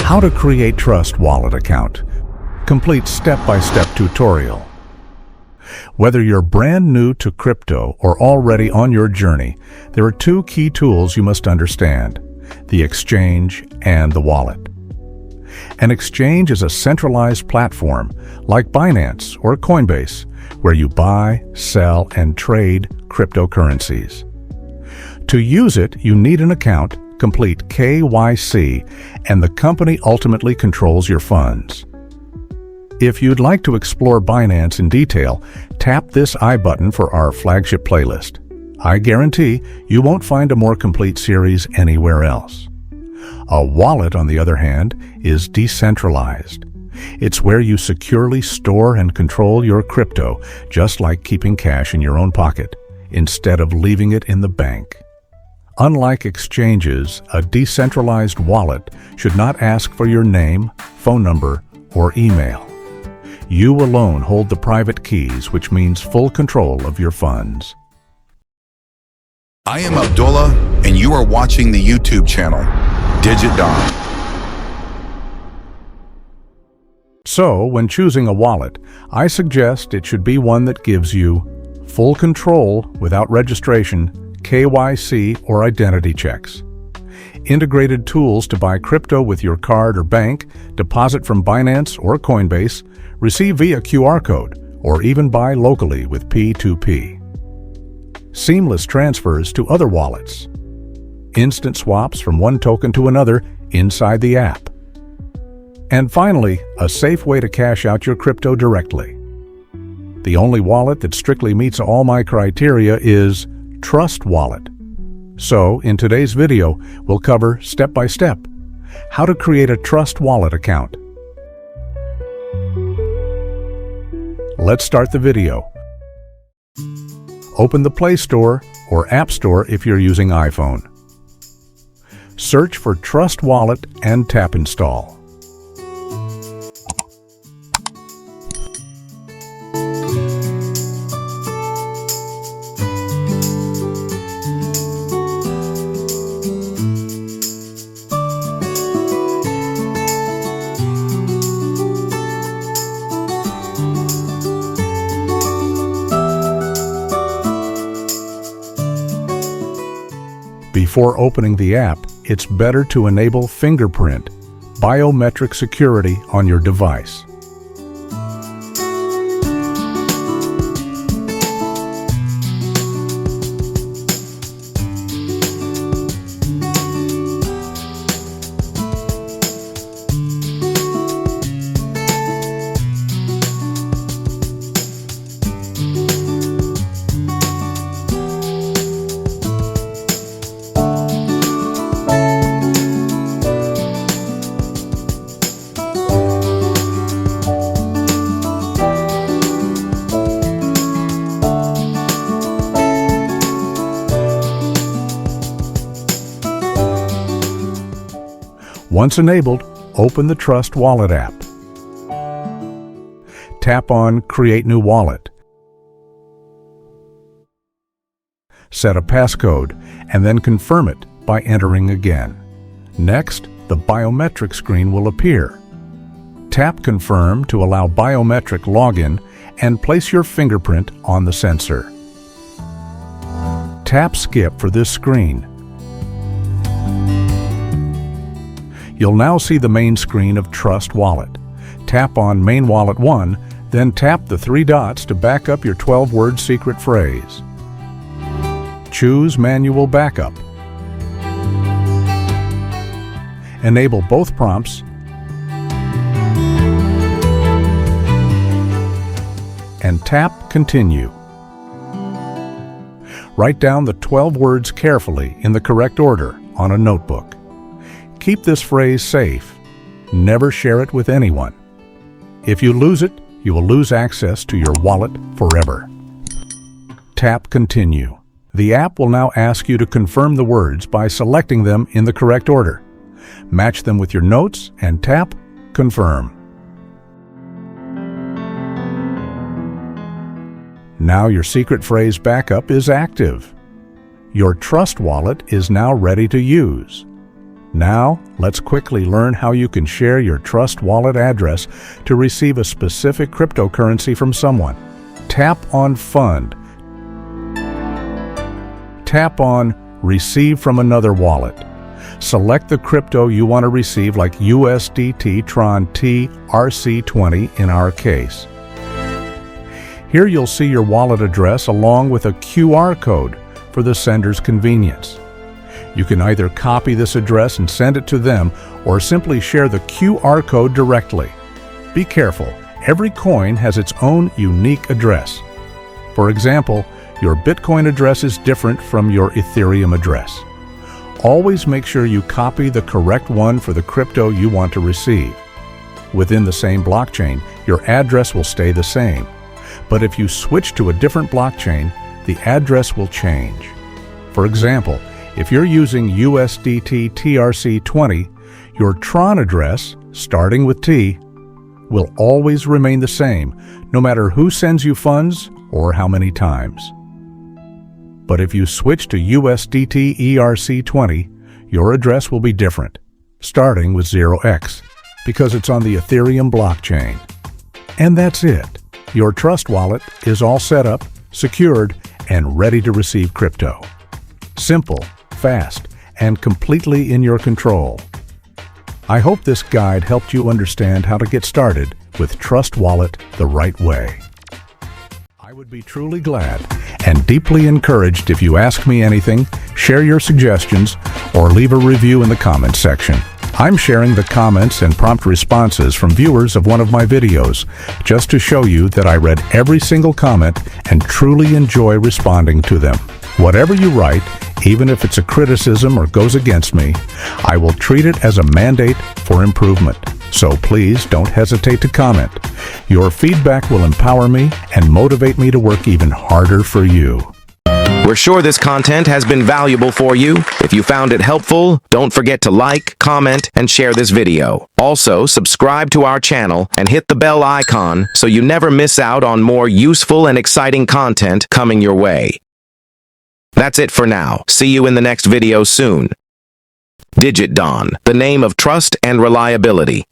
How to create Trust Wallet account. Complete step-by-step tutorial. Whether you're brand new to crypto or already on your journey, there are two key tools you must understand: the exchange and the wallet. An exchange is a centralized platform like Binance or Coinbase where you buy, sell, and trade cryptocurrencies. To use it, you need an account, complete KYC, and the company ultimately controls your funds. If you'd like to explore Binance in detail, tap this I button for our flagship playlist. I guarantee you won't find a more complete series anywhere else. A wallet, on the other hand, is decentralized. It's where you securely store and control your crypto, just like keeping cash in your own pocket, instead of leaving it in the bank. Unlike exchanges, a decentralized wallet should not ask for your name, phone number, or email. You alone hold the private keys, which means full control of your funds. I am Abdullah, and you are watching the YouTube channel, DIGITDON. So, when choosing a wallet, I suggest it should be one that gives you full control without registration, KYC, or identity checks. Integrated tools to buy crypto with your card or bank, deposit from Binance or Coinbase, receive via QR code, or even buy locally with P2P. Seamless transfers to other wallets. Instant swaps from one token to another inside the app. And finally, a safe way to cash out your crypto directly. The only wallet that strictly meets all my criteria is Trust Wallet. So, in today's video, we'll cover step-by-step how to create a Trust Wallet account. Let's start the video. Open the Play Store or App Store if you're using iPhone. Search for Trust Wallet and tap Install. Before opening the app, it's better to enable Fingerprint, biometric security on your device. Once enabled, open the Trust Wallet app. Tap on Create New Wallet. Set a passcode and then confirm it by entering again. Next, the biometric screen will appear. Tap Confirm to allow biometric login and place your fingerprint on the sensor. Tap Skip for this screen. You'll now see the main screen of Trust Wallet. Tap on Main Wallet 1, then tap the three dots to back up your 12-word secret phrase. Choose Manual Backup. Enable both prompts and tap Continue. Write down the 12 words carefully in the correct order on a notebook. Keep this phrase safe. Never share it with anyone. If you lose it, you will lose access to your wallet forever. Tap Continue. The app will now ask you to confirm the words by selecting them in the correct order. Match them with your notes and tap Confirm. Now your secret phrase backup is active. Your Trust Wallet is now ready to use. Now, let's quickly learn how you can share your Trust Wallet address to receive a specific cryptocurrency from someone. Tap on Fund. Tap on Receive from another wallet. Select the crypto you want to receive, like USDT Tron TRC20 in our case. Here you'll see your wallet address along with a QR code for the sender's convenience. You can either copy this address and send it to them, or simply share the QR code directly. Be careful, every coin has its own unique address. For example, your Bitcoin address is different from your Ethereum address. Always make sure you copy the correct one for the crypto you want to receive. Within the same blockchain, your address will stay the same. But if you switch to a different blockchain, the address will change. For example, if you're using USDT TRC20, your Tron address, starting with T, will always remain the same, no matter who sends you funds or how many times. But if you switch to USDT ERC20, your address will be different, starting with 0x, because it's on the Ethereum blockchain. And that's it. Your Trust Wallet is all set up, secured, and ready to receive crypto. Simple, fast, and completely in your control. I hope this guide helped you understand how to get started with Trust Wallet the right way. I would be truly glad and deeply encouraged if you ask me anything, share your suggestions, or leave a review in the comments section. I'm sharing the comments and prompt responses from viewers of one of my videos, just to show you that I read every single comment and truly enjoy responding to them. Whatever you write, even if it's a criticism or goes against me, I will treat it as a mandate for improvement. So please don't hesitate to comment. Your feedback will empower me and motivate me to work even harder for you. We're sure this content has been valuable for you. If you found it helpful, don't forget to like, comment, and share this video. Also, subscribe to our channel and hit the bell icon so you never miss out on more useful and exciting content coming your way. That's it for now. See you in the next video soon. DIGITDON, the name of trust and reliability.